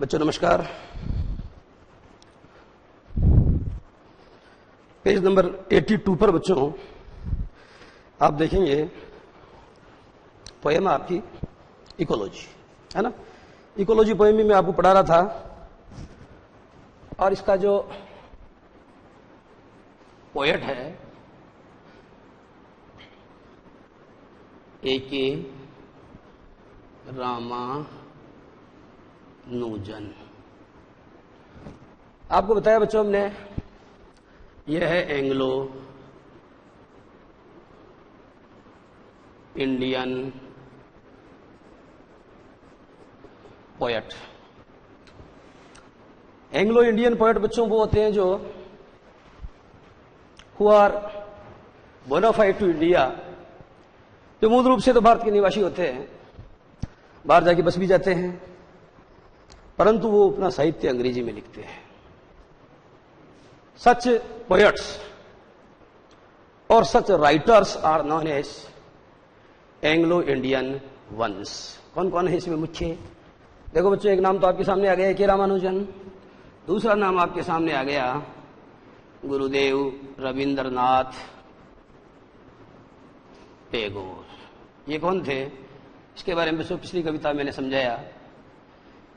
बच्चों नमस्कार। Page number 82 पर बच्चों आप देखेंगे पोएम आपकी इकोलॉजी है ना। इकोलॉजी पोएम में मैं आपको पढ़ा रहा था और इसका जो पोएट है A.K. रामानुजन। आपको बताया बच्चों हमने, यह है Anglo Indian poet. Anglo Indian poet बच्चों वो होते हैं जो who are bonafide to India, जो मूल रूप से तो भारत के निवासी होते हैं, बाहर जाके बस भी जाते हैं, परंतु वो अपना साहित्य अंग्रेजी में लिखते हैं। सच पोएट्स और such writers are known as Anglo Indian ones. कौन कौन है इसमें मुख्य? देखो बच्चों, एक नाम तो आपके सामने आ गया A.K. रामानुजन, दूसरा नाम आपके सामने आ गया गुरुदेव रविंद्रनाथ टैगोर। ये कौन थे? इसके बारे में पिछली कविता मैंने समझाया।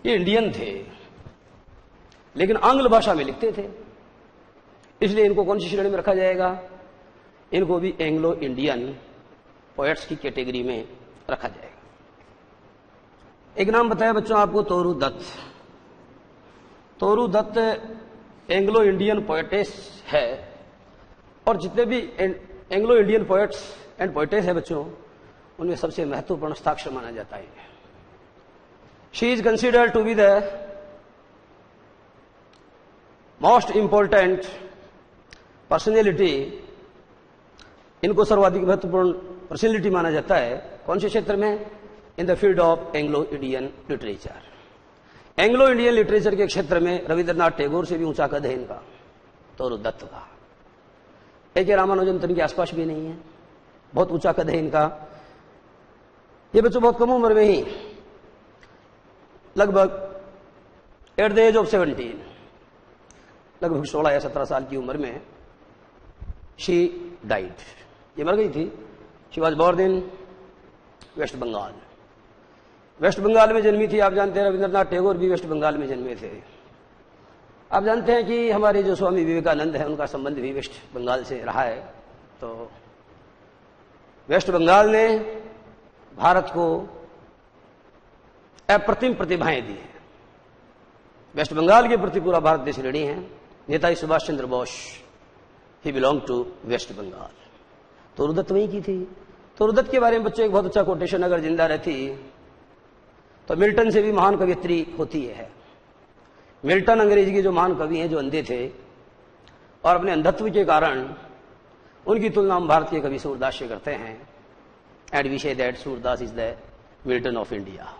ये इंडियन थे लेकिन आंग्ल भाषा में लिखते थे, इसलिए इनको कौन सी श्रेणी में रखा जाएगा? इनको भी एंग्लो इंडियन पोएट्स की कैटेगरी में रखा जाएगा। एक नाम बताया बच्चों आपको, Toru Dutt. Toru Dutt Anglo Indian poetess है और जितने भी Anglo Indian poets and poetess है बच्चों, उनमें सबसे महत्वपूर्ण हस्ताक्षर माना जाता है। She is considered to be the most important personality. इनको सर्वाधिक महत्वपूर्ण पर्सनैलिटी माना जाता है। कौन से क्षेत्र में? In the field of Anglo Indian literature. Anglo Indian literature के क्षेत्र में रविंद्रनाथ टैगोर से भी ऊंचा कद है इनका, तोरू दत्त का। A.K. रामानुजन तो इनके आसपास भी नहीं है, बहुत ऊंचा कद है इनका। ये बच्चों बहुत कम उम्र में ही, लगभग एट द एज ऑफ 17, लगभग 16 या 17 साल की उम्र में शी डाइड। ये मर गई थी। She was born in West Bengal. West Bengal में जन्मी थी। आप जानते हैं रविंद्रनाथ टैगोर भी वेस्ट बंगाल में जन्मे थे। आप जानते हैं कि हमारे जो स्वामी विवेकानंद है उनका संबंध भी वेस्ट बंगाल से रहा है। तो वेस्ट बंगाल ने भारत को अप्रतिम प्रतिभाएं दी हैं। वेस्ट बंगाल के प्रति पूरा भारत देश ऋणी है। Netaji Subhash Chandra Bose, he belong to West Bengal. Toru Dutt वहीं की थी। तोरू दत्त के बारे में बच्चों एक बहुत अच्छा कोटेशन, अगर जिंदा रहती तो मिल्टन से भी महान कवियत्री होती है। मिल्टन अंग्रेजी के जो महान कवि हैं, जो अंधे थे और अपने अंधत्व के कारण उनकी तुलना हम भारत के कवि सूरदास से करते हैं। And we say that Surdas is the Milton of India.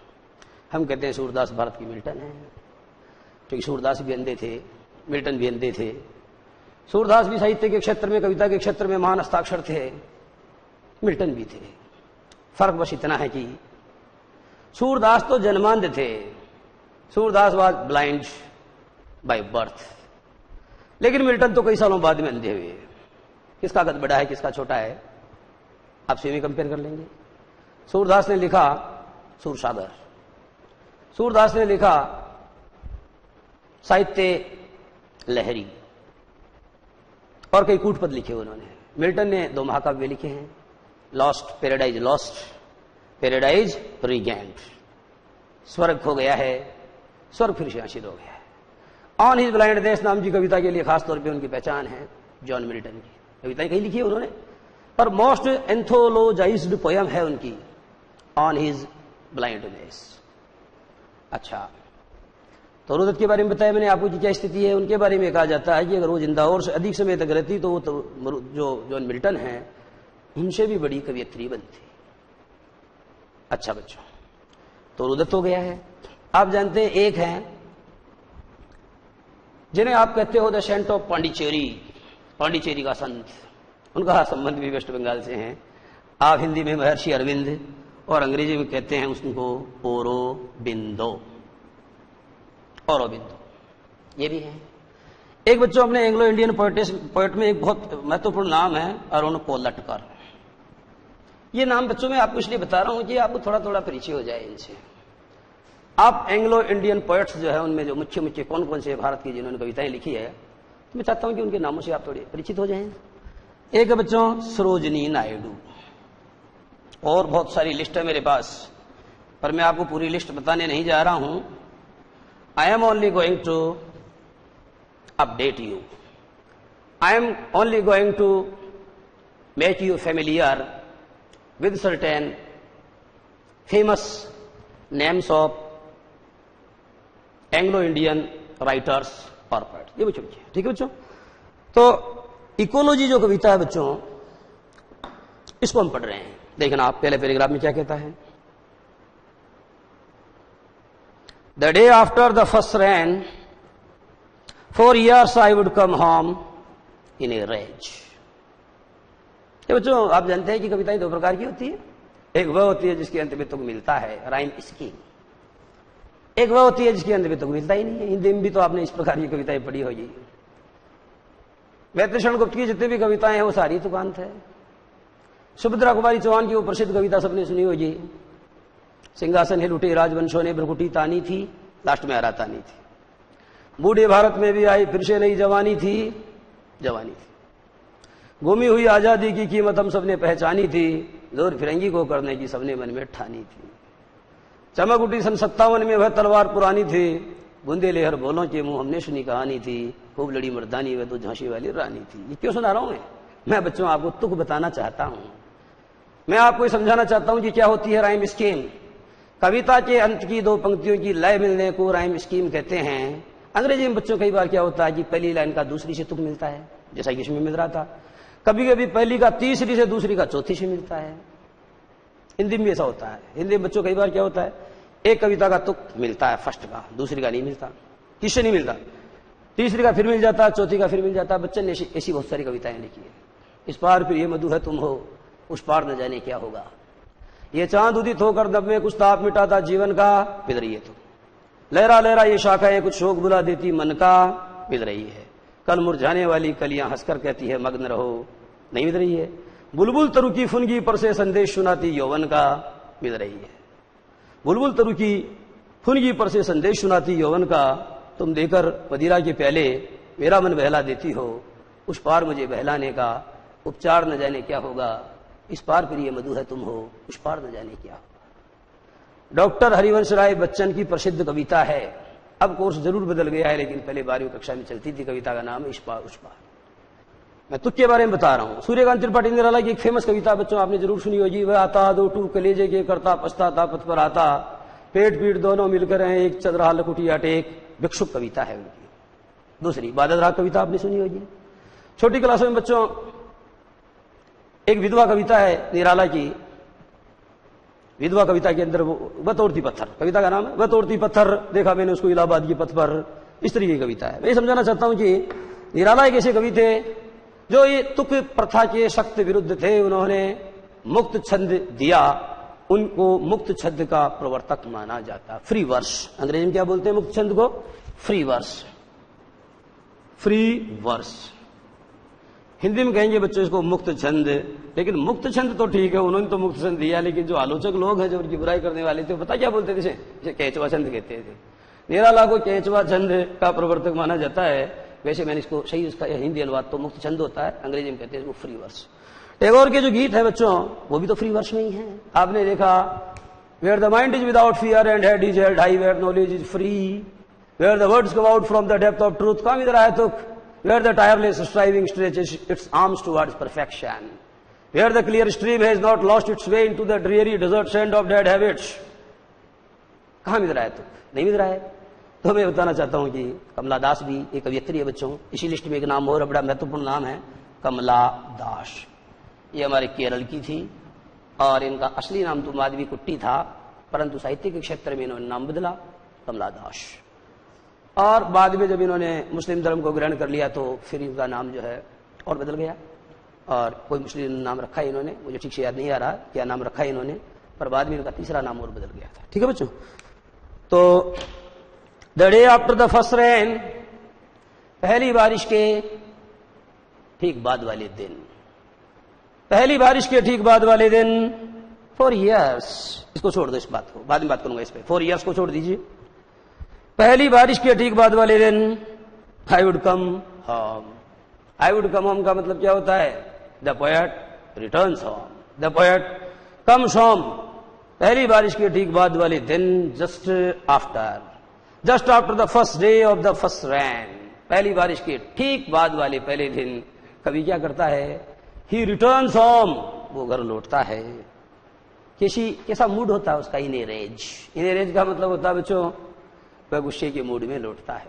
हम कहते हैं सूरदास भारत की मिल्टन है, क्योंकि सूरदास भी अंधे थे, मिल्टन भी अंधे थे। सूरदास भी साहित्य के क्षेत्र में, कविता के क्षेत्र में महान हस्ताक्षर थे, मिल्टन भी थे। फर्क बस इतना है कि सूरदास तो जन्मांध थे। Surdas was blind by birth, लेकिन मिल्टन तो कई सालों बाद में अंधे हुए। किसका कद बड़ा है, किसका छोटा है, आप से में कंपेयर कर लेंगे। सूरदास ने लिखा सूरसागर, सूरदास ने लिखा साहित्य लहरी और कई कूटपद लिखे उन्होंने। मिल्टन ने 2 महाकाव्य लिखे हैं, lost paradise lost, paradise regained. स्वर्ग खो गया है, स्वर्ग फिर से हासिल हो गया है। ऑन हिज ब्लाइंड देश नाम की कविता के लिए खासतौर पे उनकी पहचान है। जॉन मिल्टन की कविताएं कहीं लिखी है उन्होंने, पर मोस्ट एंथोलॉजाइज्ड पोयम है उनकी ऑन हिज ब्लाइंडनेस। अच्छा, तोरू दत्त के बारे में बताया मैंने आपको कि क्या स्थिति है। उनके बारे में कहा जाता है कि अगर वो जिंदा और से अधिक समय तक रहती तो वो जो जॉन मिल्टन है उनसे भी बड़ी कवियत्री बनती। अच्छा बच्चों, तोरू दत्त हो गया है। आप जानते हैं एक हैं जिन्हें आप कहते हो the saint of Pondicherry, Pondicherry का संत। उनका संबंध भी वेस्ट बंगाल से है। आप हिंदी में महर्षि अरविंद और अंग्रेजी में कहते हैं उसको ओरोबिंदो। औरोबिंदो, ये भी है। एक बच्चों अपने एंग्लो इंडियन पोएट में एक बहुत महत्वपूर्ण नाम है अरुण कोलटकर। ये नाम बच्चों में आपको इसलिए बता रहा हूं कि आपको थोड़ा थोड़ा परिचय हो जाए इनसे। आप एंग्लो इंडियन पोएट्स जो है उनमें जो मुख्य मुख्य कौन कौन से भारत की जिन्होंने कविताएं लिखी है, तो मैं चाहता हूं कि उनके नामों से आप थोड़े परिचित हो जाएं। एक है बच्चों सरोजिनी नायडू, और बहुत सारी लिस्ट है मेरे पास, पर मैं आपको पूरी लिस्ट बताने नहीं जा रहा हूं। I am only going to update you, I am only going to make you familiar with certain famous names of Anglo-Indian writers or poets। ये बच्चों ठीक है बच्चों। तो इकोलॉजी जो कविता है बच्चों, इसको हम पढ़ रहे हैं। देखना आप पहले पैराग्राफ में क्या कहता है। The day after the first rain, 4 years I would come home in a rage। बच्चों आप जानते हैं कि कविताएं दो प्रकार की होती है। एक वह होती है जिसके अंत में तुक मिलता है, राइम स्कीम। एक वह होती है जिसके अंत में तुक मिलता ही नहीं है। हिंदी में भी तो आपने इस प्रकार की कविताएं पढ़ी होगी। वैतृषण गुप्त की जितनी भी कविताएं हैं वो सारी तुकांत है। सुभद्रा कुमारी चौहान की वो प्रसिद्ध कविता सबने सुनी होगी, सिंहासन हिल उठे राजवंशों ने भ्रकुटी तानी थी, लास्ट में हरा तानी थी। बूढ़े भारत में भी आई फिर से नई जवानी थी, जवानी थी। गुमी हुई आजादी की कीमत हम सबने पहचानी थी, जोर फिरंगी को करने की सबने मन में ठानी थी। चमक उठी सन 57 में वह तलवार पुरानी थी, बूंदे लेहर बोलों के मुंह हमने सुनी कहानी थी, खूब लड़ी मर्दानी वह तो झांसी वाली रानी थी। ये क्यों सुना रहा हूं मैं बच्चों आपको तुक बताना चाहता हूं। मैं आपको समझाना चाहता हूं कि क्या होती है राइम स्कीम। कविता के अंत की दो पंक्तियों की लय मिलने को राइम स्कीम कहते हैं। अंग्रेजी में बच्चों कई बार क्या होता है कि पहली लाइन का दूसरी से तुक मिलता है, जैसा कि इसमें मिल रहा था। कभी कभी पहली का तीसरी से, दूसरी का चौथी से मिलता है। हिंदी में ऐसा होता है। हिंदी में बच्चों कई बार क्या होता है, एक कविता का तुक मिलता है फर्स्ट का, दूसरी का नहीं मिलता, किससे नहीं मिलता, तीसरी का फिर मिल जाता, चौथी का फिर मिल जाता। बच्चन ने ऐसी बहुत सारी कविताएं लिखी है। इस पार फिर ये मधु है तुम हो, उस पार न जाने क्या होगा। ये चांद उदित होकर दब में कुछ ताप मिटाता जीवन का, पिघ रही है तुम। लहरा लहरा ये शाखाएं कुछ शोक बुला देती मन का, पिघ रही है। कल मुरझाने वाली कलियां हंसकर कहती है मग्न रहो, नहीं मिल रही है। बुलबुल तरु की फुनगी पर से संदेश सुनाती यौवन का, मिल रही है। बुलबुल तरु की फुनगी पर से संदेश सुनाती यौवन का, तुम देकर मदिरा के प्याले मेरा मन बहला देती हो, उस पार मुझे बहलाने का उपचार न जाने क्या होगा। इस पार फिर ये मधु है तुम हो, उस पार न जाने क्या होगा। डॉक्टर हरिवंश राय बच्चन की प्रसिद्ध कविता है। अब कोर्स जरूर बदल गया है, लेकिन पहले 12वीं कक्षा में चलती थी। कविता का नाम इस पार उस पार। मैं तुक के बारे में बता रहा हूं। सूर्यकांत त्रिपाठी निराला की एक फेमस कविता बच्चों आपने जरूर सुनी होगी। वह आता दो टू कलेजे के करता पछताता पथ पर आता, पेट पीठ दोनों मिलकर हैं एक चल रहा लकुटिया टेक। भिक्षुक कविता है उनकी। दूसरी बादल कविता आपने सुनी होगी। छोटी क्लासों में बच्चों एक विधवा कविता है निराला की। विधवा कविता के अंदर वह तोड़ती पत्थर, कविता का नाम है वह तोड़ती पत्थर, देखा मैंने उसको इलाहाबाद की पथ पर। इस तरीके की कविता है। मैं ये समझाना चाहता हूं कि निराला एक ऐसे कवि थे जो ये तुक प्रथा के सख्त विरुद्ध थे। उन्होंने मुक्त छंद दिया, उनको मुक्त छंद का प्रवर्तक माना जाता। फ्री वर्स, अंग्रेजी में क्या बोलते हैं मुक्त छंद को, free verse. Free verse Hindi में कहेंगे बच्चों इसको मुक्त छंद। लेकिन मुक्त छंद तो ठीक है, उन्होंने तो मुक्त छंद दिया, लेकिन जो आलोचक लोग हैं जो उनकी बुराई करने वाले थे, पता क्या बोलते थे, इसे केचवा छंद कहते थे। निराला को केचवा छंद का प्रवर्तक माना जाता है। वैसे मैंने इसको सही, उसका हिंदी अनुवाद तो मुक्त छंद होता है, अंग्रेजी में कहते हैं इसको फ्री वर्स। टैगोर के जो गीत है बच्चों वो भी तो फ्री वर्स में ही है। आपने देखा, where the mind is without fear and head is held high, where knowledge is free, where the words come out from the depth of truth, come इधर आए तुक, where the tireless striving stretches its arms towards perfection, where the clear stream has not lost its way into the dreary desert sand of dead habits। कहां मिल रहा है तो नहीं मिल रहा है। तो मैं बताना चाहता हूं कि कमला दास भी एक कवियत्री है बच्चों। इसी लिस्ट में एक नाम और बड़ा महत्वपूर्ण नाम है कमला दास। ये हमारे केरल की थी और इनका असली नाम तो माधवी कुट्टी था, परंतु साहित्य के क्षेत्र में इन्होंने नाम बदला कमला दास। और बाद में जब इन्होंने मुस्लिम धर्म को ग्रहण कर लिया तो फिर इनका नाम जो है और बदल गया, और कोई मुस्लिम नाम रखा है इन्होंने, मुझे ठीक से याद नहीं आ रहा क्या नाम रखा है इन्होंने, पर बाद में इनका तीसरा नाम और बदल गया था। ठीक है बच्चों। तो the day after the first rain, पहली बारिश के ठीक बाद वाले दिन, पहली बारिश के ठीक बाद वाले दिन। 4 years, इसको छोड़ दो, इस बात को बाद में बात करूंगा इस पे, 4 years को छोड़ दीजिए। पहली बारिश के ठीक बाद वाले दिन I would come home. I would come home का मतलब क्या होता है? The poet returns home, the poet comes home. पहली बारिश के ठीक बाद वाले दिन, just after the first day of the first rain, पहली बारिश के ठीक बाद वाले पहले दिन कवि क्या करता है? ही रिटर्न्स होम, वो घर लौटता है। कैसा मूड होता है उसका? इन a rage. In a raise का मतलब होता है बच्चों, वह गुस्से के मूड में लौटता है,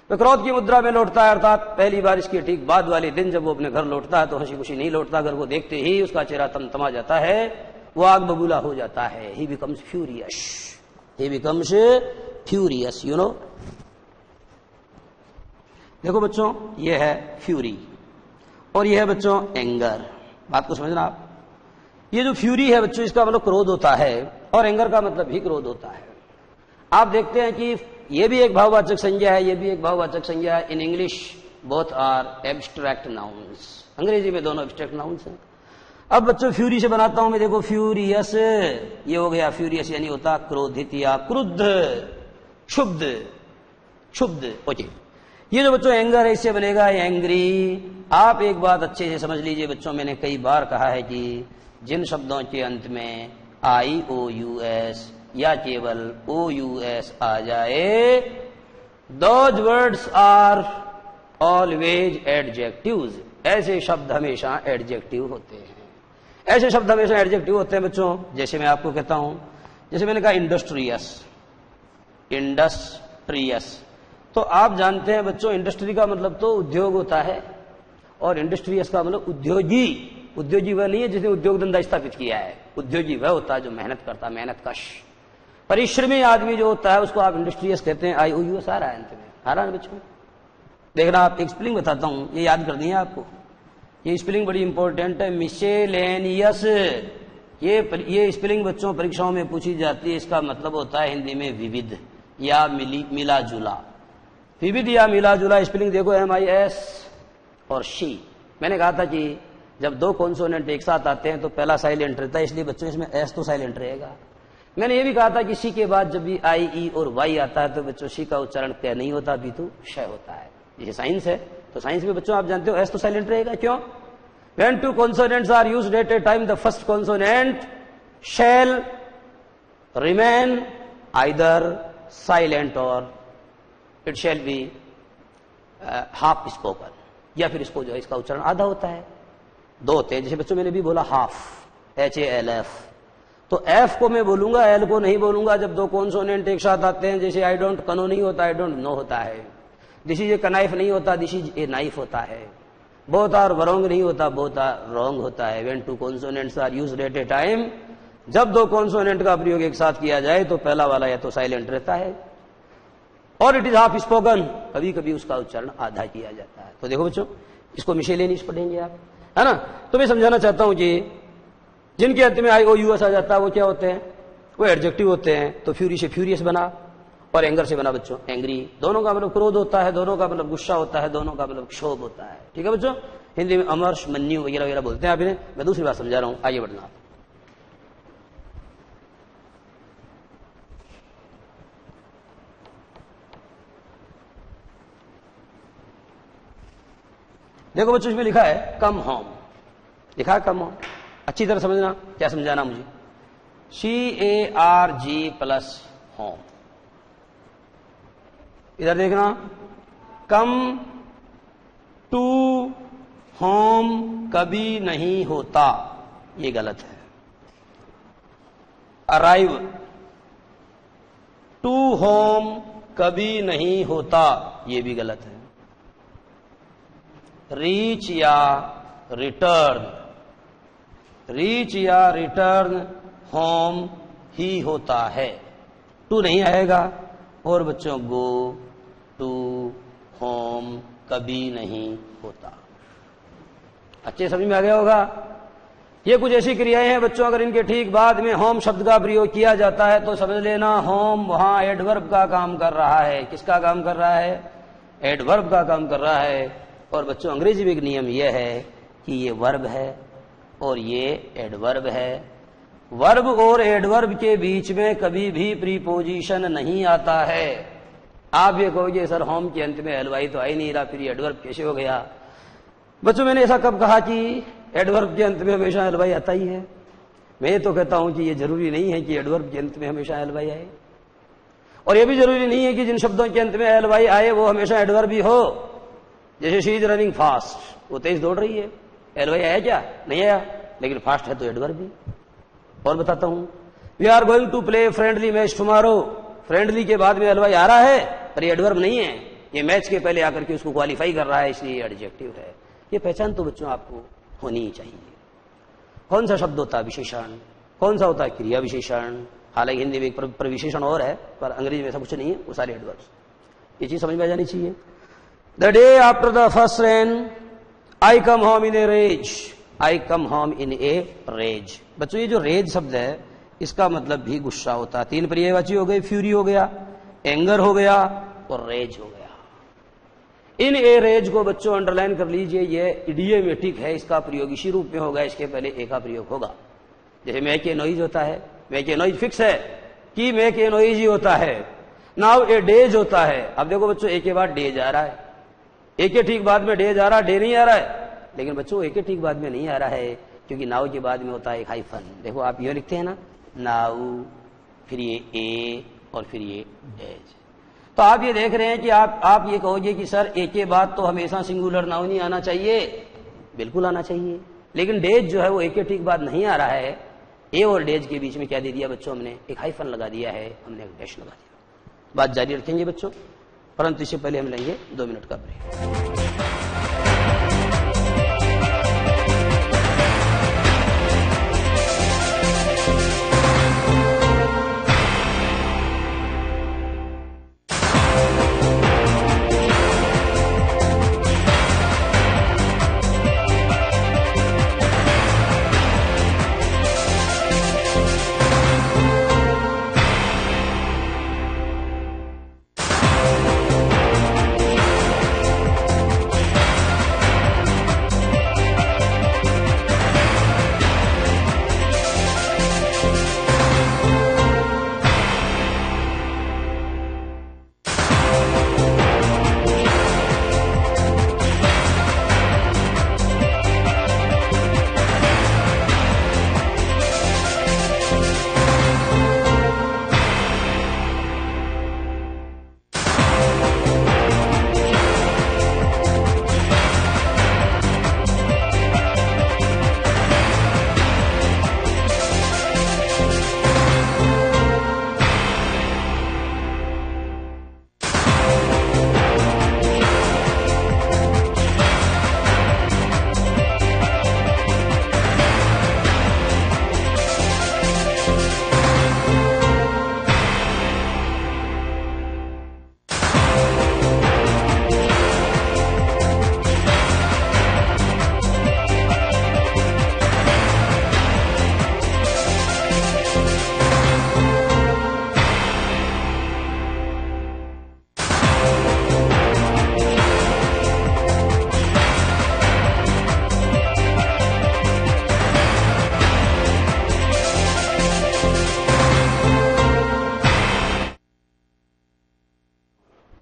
वह क्रोध की मुद्रा में लौटता है। अर्थात पहली बारिश के ठीक बाद वाले दिन जब वो अपने घर लौटता है तो हंसी खुशी नहीं लौटता, घर को देखते ही उसका चेहरा तमतमा जाता है, वो आग बबूला हो जाता है। ही becomes furious, he becomes furious, you know. देखो बच्चों, ये है फ्यूरी और ये है बच्चों एंगर। बात को समझना आप। ये जो फ्यूरी है बच्चों, इसका मतलब क्रोध होता है और एंगर का मतलब भी क्रोध होता है। आप देखते हैं कि ये भी एक भाववाचक संज्ञा है, ये भी एक भाववाचक संज्ञा है। In English both are abstract nouns, अंग्रेजी में दोनों एब्स्ट्रैक्ट नाउन्स हैं। अब बच्चों फ्यूरी से बनाता हूं मैं, देखो फ्यूरियस, ये हो गया फ्यूरियस, यानी होता क्रोधित या क्रुद्ध, क्षुब्ध। ओके, ये जो बच्चों एंगर है, इससे बनेगा एंग्री। आप एक बात अच्छे से समझ लीजिए बच्चों, मैंने कई बार कहा है कि जिन शब्दों के अंत में IOUS या केवल OUS आ जाए, those words are always adjectives. ऐसे शब्द हमेशा एडजेक्टिव होते हैं, ऐसे शब्द हमेशा एडजेक्टिव होते हैं बच्चों। जैसे मैं आपको कहता हूं, जैसे मैंने कहा इंडस्ट्रियस, तो आप जानते हैं बच्चों, इंडस्ट्री का मतलब तो उद्योग होता है और इंडस्ट्रियस का मतलब उद्योगी। उद्योगी वह नहीं है जिसने उद्योग धंधा स्थापित किया है, उद्योगी वह होता है जो मेहनत करता है, मेहनत कश परिश्रमी आदमी जो होता है, उसको आप इंडस्ट्रियस कहते हैं। IOUS आ रहा है अंत में, आ रहा है बच्चों। देखना, आप एक स्पेलिंग बताता हूं, ये याद करनी है आपको, ये स्पेलिंग बड़ी इंपॉर्टेंट है। मिसेलेनियस, ये स्पेलिंग बच्चों परीक्षाओं में पूछी जाती है। इसका मतलब होता है हिंदी में विविध या मिला जुला। विविध या मिला जुला स्पेलिंग देखो, MIS और शी। मैंने कहा था कि जब दो कॉन्सोनेंट एक साथ आते हैं तो पहला साइलेंट रहता है, इसलिए बच्चों इसमें एस तो साइलेंट रहेगा। मैंने ये भी कहा था कि सी के बाद जब भी I, E और Y आता है तो बच्चों सी का उच्चारण क्या नहीं होता, बीतु क्षय होता है। ये साइंस है, तो साइंस में बच्चों आप जानते हो एस तो साइलेंट रहेगा। क्यों? When two consonants are used at a time, the first consonant shall remain either silent or it shall be half spoken, या फिर इसको जो है इसका उच्चारण आधा होता है, दो होते हैं। जैसे बच्चों मैंने भी बोला हाफ, HALF, तो F को मैं बोलूंगा, L को नहीं बोलूंगा जब दो कॉन्सोनेंट एक साथ आते हैं। जैसे आई डोंट कनो नहीं होता, आई डोंट नो होता है। दिस इज ए कनाइफ नहीं होता, दिस इज ए नाइफ होता है। बोथ आर वरोंग नहीं होता, बोथ आर रॉन्ग होता है। When two consonants are used at a time, जब दो कॉन्सोनेंट का प्रयोग एक साथ किया जाए तो पहला वाला या तो साइलेंट रहता है और इट इज हाफ स्पोकन, कभी कभी उसका उच्चारण आधा किया जाता है। तो देखो बच्चों, इसको मिसेलेनियस पढ़ेंगे आप, है ना। तो मैं समझाना चाहता हूं कि जिनके अंत में IOUS आ जाता है वो क्या होते हैं? वो एडजेक्टिव होते हैं। तो फ्यूरी से फ्यूरियस बना और एंगर से बना बच्चों एंग्री। दोनों का मतलब क्रोध होता है, दोनों का मतलब गुस्सा होता है, दोनों का मतलब क्षोभ होता है। ठीक है बच्चों, हिंदी में अमर्ष, मन्यु वगैरह वगैरह बोलते हैं आप इन्हें। मैं दूसरी बात समझा रहा हूं, आइए बढ़ना। देखो बच्चों, इसमें लिखा है कम होम, लिखा है कम होम। अच्छी तरह समझना, क्या समझाना मुझे। CARG प्लस होम, इधर देखना, कम टू होम कभी नहीं होता, ये गलत है। अराइव टू होम कभी नहीं होता, ये भी गलत है। रीच या रिटर्न होम ही होता है, टू नहीं आएगा। और बच्चों गो टू होम कभी नहीं होता। अच्छे समझ में आ गया होगा। ये कुछ ऐसी क्रियाएं हैं बच्चों, अगर इनके ठीक बाद में होम शब्द का प्रयोग किया जाता है तो समझ लेना होम वहां एडवर्ब का काम कर रहा है। किसका काम कर रहा है? एडवर्ब का काम कर रहा है। और बच्चों अंग्रेजी में एक नियम यह है कि ये वर्ब है और ये एडवर्ब है। वर्ब और एडवर्ब के बीच में कभी भी प्रीपोजिशन नहीं आता है। आप ये कहोगे सर होम के अंत में एलवाई तो आ ही नहीं रहा, फिर एडवर्ब कैसे हो गया? बच्चों मैंने ऐसा कब कहा कि एडवर्ब के अंत में हमेशा एलवाई आता ही है? मैं तो कहता हूं कि ये जरूरी नहीं है कि एडवर्ब के अंत में हमेशा एलवाई आए, और ये भी जरूरी नहीं है कि जिन शब्दों के अंत में एलवाई आए वो हमेशा एडवर्ब भी हो। जैसे शी इज रनिंग फास्ट, वो तेज दौड़ रही है, एलवाई आया क्या? नहीं आया, लेकिन फास्ट है तो एडवर्ब भी। और बताता हूं, we are going to play friendly match tomorrow, friendly के बाद में एलवाई आ रहा है पर ये एडवर्ब नहीं है, ये मैच के पहले आकर के उसको क्वालिफाई कर रहा है, इसलिए ये एडजेक्टिव है। ये पहचान तो बच्चों आपको होनी ही चाहिए। कौन सा शब्द होता है विशेषण, कौन सा होता है क्रिया विशेषण। हालांकि हिंदी में एक प्रविशेषण और है पर अंग्रेजी में ऐसा कुछ नहीं है, वो सारे एडवर्ब्स। ये चीज समझ में आ जानी चाहिए। The day after the first rain I come home in a rage, I come home in a rage. बच्चों ये जो रेज शब्द है इसका मतलब भी गुस्सा होता है। तीन पर्यायवाची हो गए, फ्यूरी हो गया, एंगर हो गया और रेज हो गया। इन ए रेज को बच्चों अंडरलाइन कर लीजिए, ये इडियोमेटिक है, इसका प्रयोग इसी रूप में होगा, इसके पहले ए का प्रयोग होगा। जैसे मैक ए नॉइज होता है, मैक ए नॉइज फिक्स है कि मैक ए नॉइज ही होता है। नाउ ए डेज होता है। अब देखो बच्चों ए के बाद डे जा रहा है, ए के ठीक बाद में डे जा रहा है, डे नहीं आ रहा है। लेकिन बच्चों ए के ठीक बाद में नहीं आ रहा है क्योंकि नाउ के बाद में होता है एक हाइफन। देखो आप ये लिखते हैं ना, नाउ, फिर ये ए और फिर ये डेज। तो आप ये देख रहे हैं कि आप ये कहोगे कि सर ए के बाद तो हमेशा सिंगुलर नाउन नहीं आना चाहिए। बिल्कुल आना चाहिए, लेकिन डेज जो है वो ए के ठीक बाद नहीं आ रहा है। ए और डेज के बीच में क्या दे दिया बच्चों? हमने एक हाइफन लगा दिया है, हमने एक डैश लगा दिया। बात जारी रखेंगे बच्चों, परंतु इससे पहले हम लेंगे 2 मिनट का ब्रेक।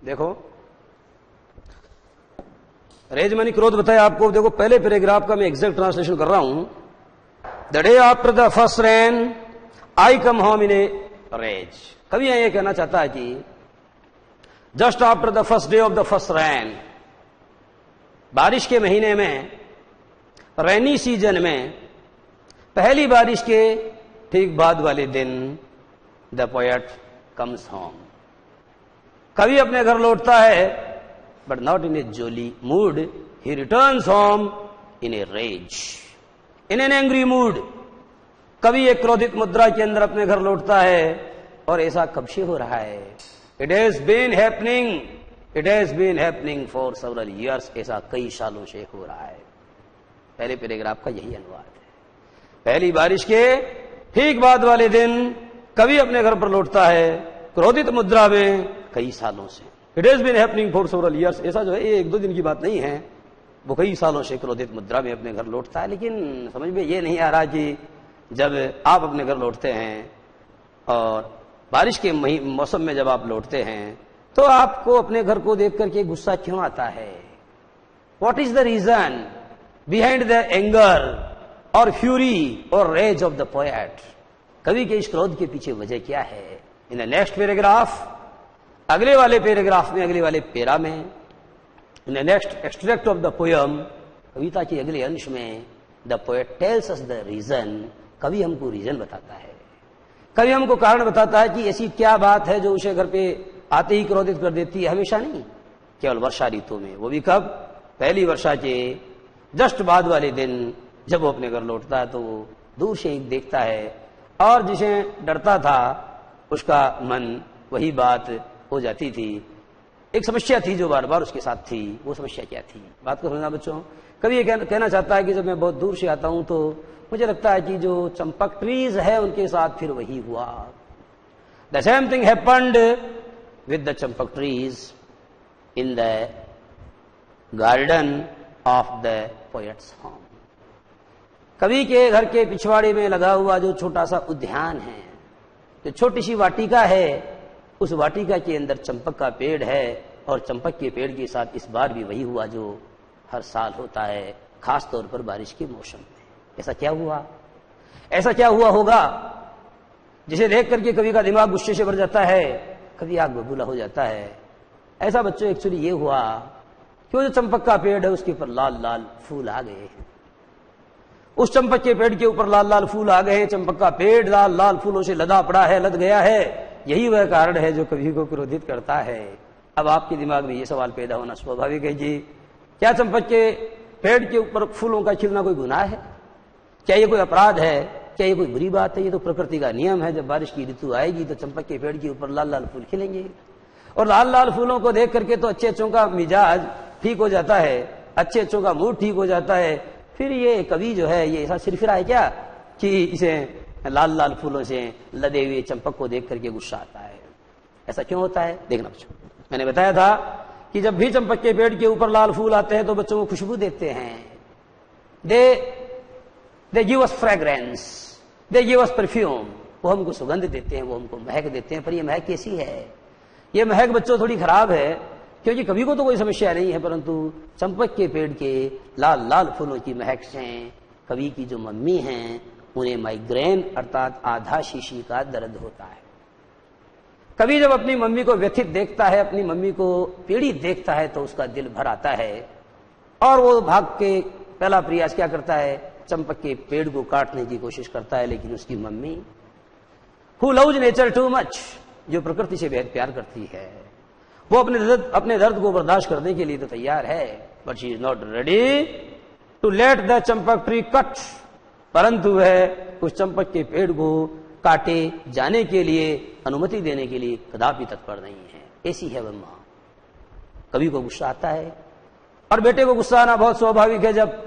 देखो रेज मानी क्रोध बताया आपको। देखो पहले पैराग्राफ का मैं एग्जैक्ट ट्रांसलेशन कर रहा हूं। The day after the first rain I come home in a rage. कवि ये कहना चाहता है कि just after the first day of the first rain, बारिश के महीने में, रेनी सीजन में, पहली बारिश के ठीक बाद वाले दिन, द पोएट कम्स होम, कवि अपने घर लौटता है, but not in a jolly mood, he returns home in a rage, in an angry mood. कवि एक क्रोधित मुद्रा के अंदर अपने घर लौटता है, और ऐसा कब से हो रहा है? It has been happening for several years, ऐसा कई सालों से हो रहा है। पहले पैराग्राफ का यही अनुवाद है। पहली बारिश के ठीक बाद वाले दिन कवि अपने घर पर लौटता है क्रोधित मुद्रा में कई सालों से। It has been happening for several years. ऐसा जो है ये एक दो दिन की बात नहीं है, वो कई सालों से क्रोधित मुद्रा में अपने घर लौटता है। लेकिन समझ में ये नहीं आ रहा कि जब आप अपने घर लौटते हैं और बारिश के मौसम में जब आप लौटते हैं तो आपको अपने घर को देख करके गुस्सा क्यों आता है? What is the reason behind the anger और फ्यूरी और रेज ऑफ द पोएट? कवि के इस क्रोध के पीछे वजह क्या है? इन द नेक्स्ट पैराग्राफ, अगले वाले पैराग्राफ में, अगले वाले पैरा में, in the next extract of the poem, कविता के अगले अंश में, the poet tells us the reason, कवि हमको रीजन बताता है, कवि हमको कारण बताता है कि ऐसी क्या बात है जो उसे घर पे आते ही क्रोधित कर देती है। हमेशा नहीं, केवल वर्षा ऋतु में, वो भी कब? पहली वर्षा के जस्ट बाद वाले दिन जब वो अपने घर लौटता है तो वो दूर से ही देखता है और जिसे डरता था उसका मन वही बात हो जाती थी। एक समस्या थी जो बार बार उसके साथ थी। वो समस्या क्या थी? बात को समझना बच्चों। कभी ये कहना चाहता है कि जब मैं बहुत दूर से आता हूं तो मुझे लगता है कि जो चंपक ट्रीज है उनके साथ फिर वही हुआ। The same thing happened with the Champak trees in the garden of the poets home. कवि के घर के पिछवाड़े में लगा हुआ जो छोटा सा उद्यान है, जो छोटी सी वाटिका है, उस वाटिका के अंदर चंपक का पेड़ है और चंपक के पेड़ के साथ इस बार भी वही हुआ जो हर साल होता है, खास तौर पर बारिश के मौसम में। ऐसा क्या हुआ? ऐसा क्या हुआ होगा जिसे देख करके कवि का दिमाग गुस्से से भर जाता है, कभी आग बबूला हो जाता है? ऐसा बच्चों एक्चुअली ये हुआ कि वो जो चंपक का पेड़ है उसके ऊपर लाल लाल फूल आ गए हैं। उस चंपक के पेड़ के ऊपर लाल लाल फूल आ गए हैं। चंपक का पेड़ लाल लाल फूलों से लदा पड़ा है, लद गया है। यही वह कारण है जो कवि को क्रोधित करता है। अब आपके दिमाग में ये सवाल पैदा होना स्वाभाविक है जी, क्या चंपक के पेड़ के ऊपर फूलों का खिलना कोई गुनाह है? क्या ये कोई अपराध है? क्या ये कोई बुरी बात है? ये तो प्रकृति का नियम है। जब बारिश की ऋतु आएगी तो चंपक के पेड़ के ऊपर लाल लाल फूल खिलेंगे और लाल लाल फूलों को देख करके तो अच्छे अच्छों का मिजाज ठीक हो जाता है, अच्छे अच्छों का मूड ठीक हो जाता है। फिर ये कवि जो है ये ऐसा सिरफिरा है क्या कि इसे लाल लाल फूलों से लदे हुए चंपक को देख करके गुस्सा आता है? ऐसा क्यों होता है? देखना बच्चों, मैंने बताया था कि जब भी चंपक के पेड़ के ऊपर लाल फूल आते हैं तो बच्चों को खुशबू देते हैं। They give us fragrance, they give us perfume. वो हमको सुगंध देते हैं, वो हमको महक देते हैं। पर ये महक कैसी है? ये महक बच्चों थोड़ी खराब है, क्योंकि कभी को तो कोई समस्या नहीं है, परंतु चंपक के पेड़ के लाल लाल फूलों की महक से कवि की जो मम्मी हैं उन्हें माइग्रेन अर्थात आधा शीशी का दर्द होता है। कवि जब अपनी मम्मी को व्यथित देखता है, अपनी मम्मी को पीड़ित देखता है तो उसका दिल भर आता है और वो भाग के पहला प्रयास क्या करता है? चंपक के पेड़ को काटने की कोशिश करता है। लेकिन उसकी mummy, who loves nature too much, जो प्रकृति से बेहद प्यार करती है, वो अपने दर्द को बर्दाश्त करने के लिए तो तैयार है, but she is not ready to let the champak tree cut. परंतु वह उस चंपक के पेड़ को काटे जाने के लिए अनुमति देने के लिए कदापि तत्पर नहीं है। ऐसी है वह मां। कवि को गुस्सा आता है और बेटे को गुस्सा आना बहुत स्वाभाविक है जब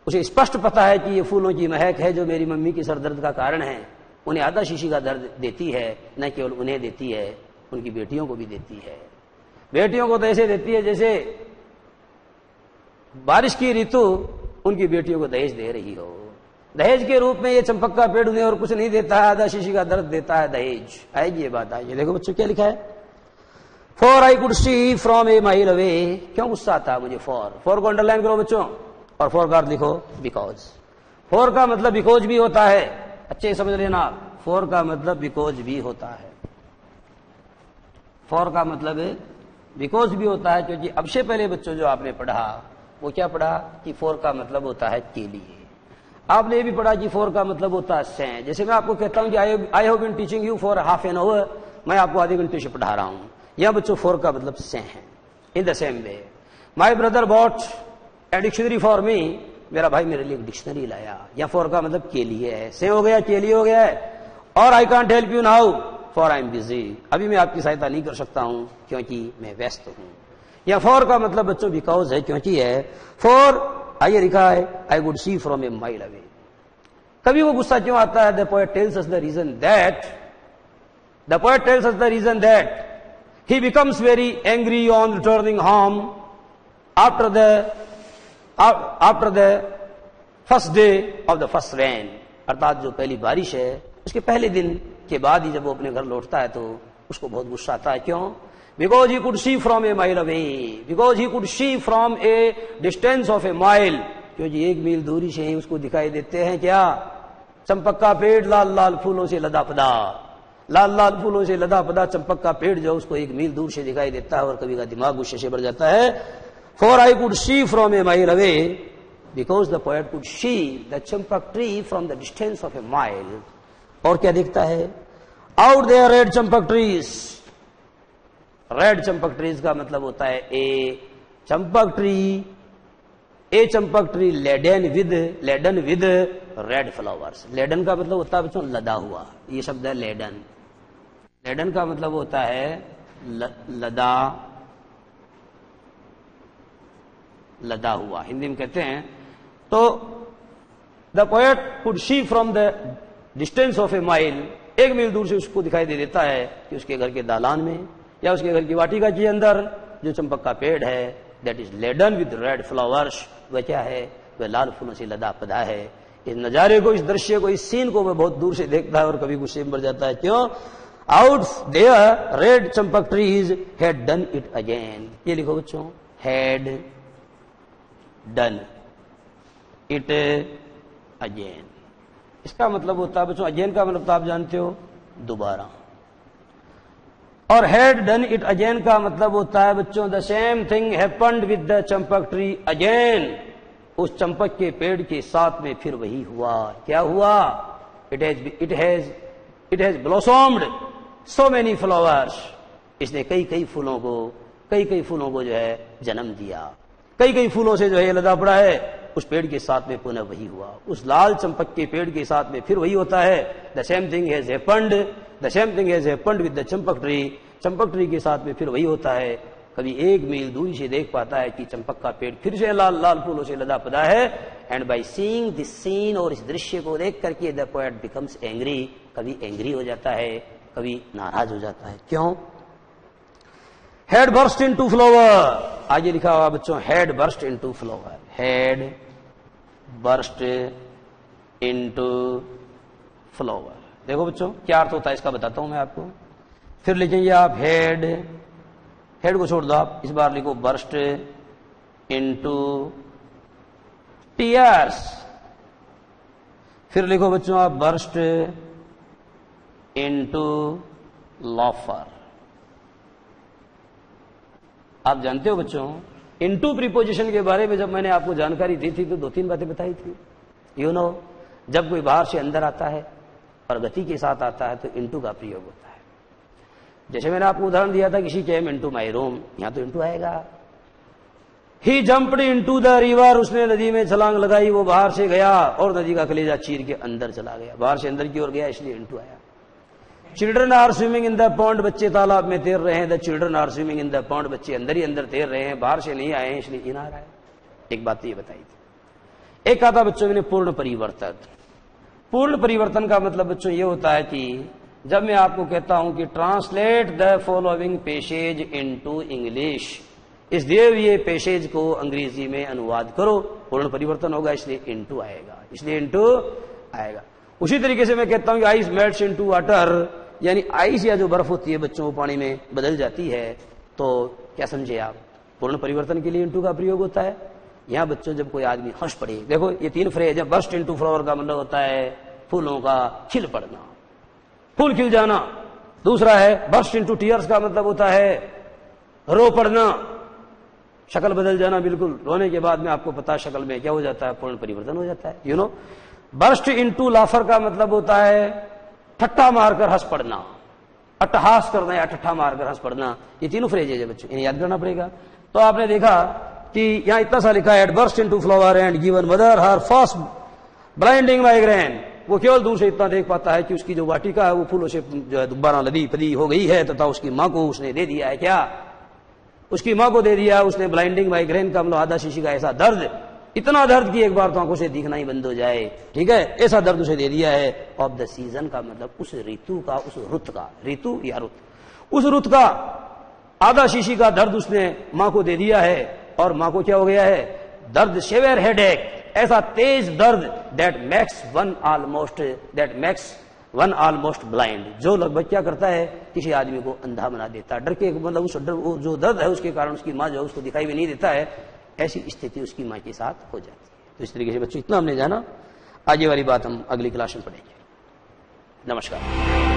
उसे स्पष्ट पता है कि ये फूलों की महक है जो मेरी मम्मी की सरदर्द का कारण है। उन्हें आधा शीशी का दर्द देती है, न केवल उन्हें देती है, उनकी बेटियों को भी देती है। बेटियों को तो ऐसे देती है जैसे बारिश की ऋतु उनकी बेटियों को दहेज दे रही हो। दहेज के रूप में ये चंपक का पेड़ उन्हें और कुछ नहीं देता है, आधा शीशी का दर्द देता है दहेज। आएगी ये बात, आइए देखो बच्चों क्या लिखा है। For I could see from a mile away. क्यों गुस्सा आता है मुझे? फॉर को अंडरलाइन करो बच्चों और फॉर का अर्थ लिखो बिकॉज। फॉर का मतलब बिकॉज भी होता है, अच्छे समझ लेना। फॉर का मतलब बिकॉज भी होता है। फॉर का मतलब बिकॉज भी होता है, क्योंकि अब से पहले बच्चों जो आपने पढ़ा वो क्या पढ़ा कि फॉर का मतलब होता है के लिए। आपने ये भी पढ़ा कि फॉर का मतलब होता है से। जैसे मैं आपको कहता हूं कि I have been teaching you for half an hour, मैं आपको आधे घंटे से पढ़ा रहा हूं। यह बच्चों फॉर का मतलब से है। In the same way my brother bot a dictionary for me, मेरा भाई मेरे लिए एक डिक्शनरी लाया। या फॉर का मतलब के लिए है, से हो गया, के लिए हो गया है। और I can't help you now for I am busy, अभी मैं आपकी सहायता नहीं कर सकता हूं क्योंकि मैं व्यस्त हूं। या फॉर का मतलब बच्चों बिकॉज है, क्योंकि है। फॉर आइए लिखा है I would see from a mile away. कभी वो गुस्सा क्यों आता है? The poet tells us the reason that he becomes very angry on returning home after the first day of the first rain, अर्थात जो पहली बारिश है उसके पहले दिन के बाद ही जब वो अपने घर लौटता है तो उसको बहुत गुस्सा आता है। क्यों? Because he could see from a mile away, because he could see from a distance of a mile, क्योंकि 1 मील दूरी से ही उसको दिखाई देते हैं क्या? चंपक का पेड़ लाल लाल फूलों से लदा पदा, लाल लाल फूलों से लदा पदा चंपक का पेड़ जो उसको 1 मील दूर से दिखाई देता है। और कभी का दिमाग गुस्से से भर जाता है। For I could see from a mile away, because the poet could see the champak tree from the distance of a mile. और क्या देखता है? Out there red champak trees. Red champak trees का मतलब होता है a champak tree laden with red flowers. Laden का मतलब होता है बच्चों लदा हुआ, ये शब्द है लेडन। लेडन का मतलब होता है लदा हुआ, हिंदी में कहते हैं। तो the poet could see from the distance of a mile, 1 मील दूर से उसको दिखाई दे देता है कि उसके घर के दालान में या उसके घर की वाटिका के अंदर जो चंपक का पेड़ है that is laden with red flowers, वह क्या है? वह लाल फूलों से लदा पदा है। इस नजारे को, इस दृश्य को, इस सीन को वह बहुत दूर से देखता है और कभी गुस्से में भर जाता है। क्यों? Out there red champak trees had done it again. ये लिखो बच्चों, हैड डन इट अगेन। इसका मतलब होता है बच्चों, अगेन का मतलब तो आप जानते हो दोबारा, और हैड डन इट अगेन का मतलब होता है बच्चों the same thing happened with the champak tree again. उस चंपक के पेड़ के साथ में फिर वही हुआ। क्या हुआ? It has blossomed so many flowers. इसने कई फूलों को जो है जन्म दिया। कई फूलों से जो है लदा पड़ा है। उस पेड़ के साथ में पुनः वही हुआ। उस लाल चंपक के पेड़ के साथ में फिर वही होता है। The same thing has happened with the champak tree. Champak tree के साथ में फिर वही होता है। कभी 1 मील दूरी से देख पाता है कि चंपक का पेड़ फिर से लाल लाल फूलों से लदा पदा है। And by seeing this scene, और इस दृश्य को देख करके द पोएट बिकम्स एंग्री, कभी एंग्री हो जाता है, कभी नाराज हो जाता है। क्यों? Had burst into flower. आगे लिखा हुआ बच्चों, had burst into flower. Had burst into flower. देखो बच्चों क्या अर्थ होता है इसका बताता हूं मैं आपको। फिर लिखेंगे आप हेड को छोड़ दो, आप इस बार लिखो बर्स्ट इनटू टीयर्स। फिर लिखो बच्चों आप बर्स्ट इनटू लॉफर। आप जानते हो बच्चों, इनटू प्रीपोजिशन के बारे में जब मैंने आपको जानकारी दी थी तो 2-3 बातें बताई थी। यू नो, जब कोई बाहर से अंदर आता है और गति के साथ आता है तो इनटू का प्रयोग होता है। जैसे मैंने आपको उदाहरण दिया था, किसी केम इनटू माय रूम, यहां तो इनटू आएगा। ही जंप्ड इनटू द रिवर, उसने नदी में छलांग लगाई, वो बाहर से गया और नदी का कलेजा चीर के अंदर चला गया, बाहर से अंदर की ओर गया, इसलिए इनटू आया। Children are swimming in the pond, बच्चे तालाब में तैर रहे हैं। The children are swimming in the pond, बच्चे अंदर ही अंदर तैर रहे हैं, बाहर से नहीं आए हैं, इसलिए इन आ रहा है। एक बात तो ये बताई थी। एक कहा था बच्चों मैंने पूर्ण परिवर्तन। पूर्ण परिवर्तन का मतलब बच्चों ये होता है कि जब मैं आपको कहता हूं कि translate the following passage into English, इस दिए हुए पैसेज को अंग्रेजी में अनुवाद करो, पूर्ण परिवर्तन होगा, इसलिए इनटू आएगा, इसलिए इनटू आएगा। उसी तरीके से मैं कहता हूं कि आइस मेल्ट्स इनटू वाटर, यानी आइस या जो बर्फ होती है बच्चों वो पानी में बदल जाती है। तो क्या समझे आप, पूर्ण परिवर्तन के लिए इनटू का प्रयोग होता है। यहां बच्चों जब कोई आदमी हंस पड़े, देखो ये 3 फ्रेज है। बर्स्ट इनटू फ्लावर का मतलब होता है फूलों का खिल पड़ना, फूल खिल जाना। दूसरा है बर्स्ट इनटू टीयर्स का मतलब होता है रो पड़ना, शक्ल बदल जाना, बिल्कुल रोने के बाद में आपको पता है शक्ल में क्या हो जाता है, पूर्ण परिवर्तन हो जाता है। यू नो, बर्स्ट इनटू लाफर का मतलब होता है ठट्ठा मारकर हंस पड़ना, अट्टहास करना या ठट्ठा मारकर हंस पड़ना। ये तीनों फ्रेजेज है बच्चों, इन्हें याद करना पड़ेगा। तो आपने देखा कि यहां इतना सा लिखा है, burst into flower and given mother her first blinding migraine. वो केवल दूर से इतना देख पाता है कि उसकी जो वाटिका है वो फूलों से जो है दोबारा लदी पदी हो गई है, तथा उसकी मां को उसने दे दिया है। क्या उसकी मां को दे दिया उसने ब्लाइंडिंग माइग्रेन का मतलब आधा शीशी का ऐसा दर्द, इतना दर्द कि एक बार तो आंखों से दिखना ही बंद हो जाए, ठीक है, ऐसा दर्द उसे दे दिया है। ऑफ द सीजन का मतलब उस ऋतु का, उस रुत का, ऋतु या रुत, उस रुत का आधा शीशी का दर्द उसने मां को दे दिया है। और मां को क्या हो गया है? दर्द, सेवियर हेडेक, ऐसा तेज दर्द that makes one almost blind, जो लगभग क्या करता है, किसी आदमी को अंधा बना देता है। डर के मतलब उस डर, जो दर्द है उसके कारण उसकी मां जो उसको दिखाई भी नहीं देता है, ऐसी स्थिति उसकी मां के साथ हो जाती है। तो इस तरीके से बच्चों इतना हमने जाना, आगे वाली बात हम अगली क्लास में पढ़ेंगे। नमस्कार।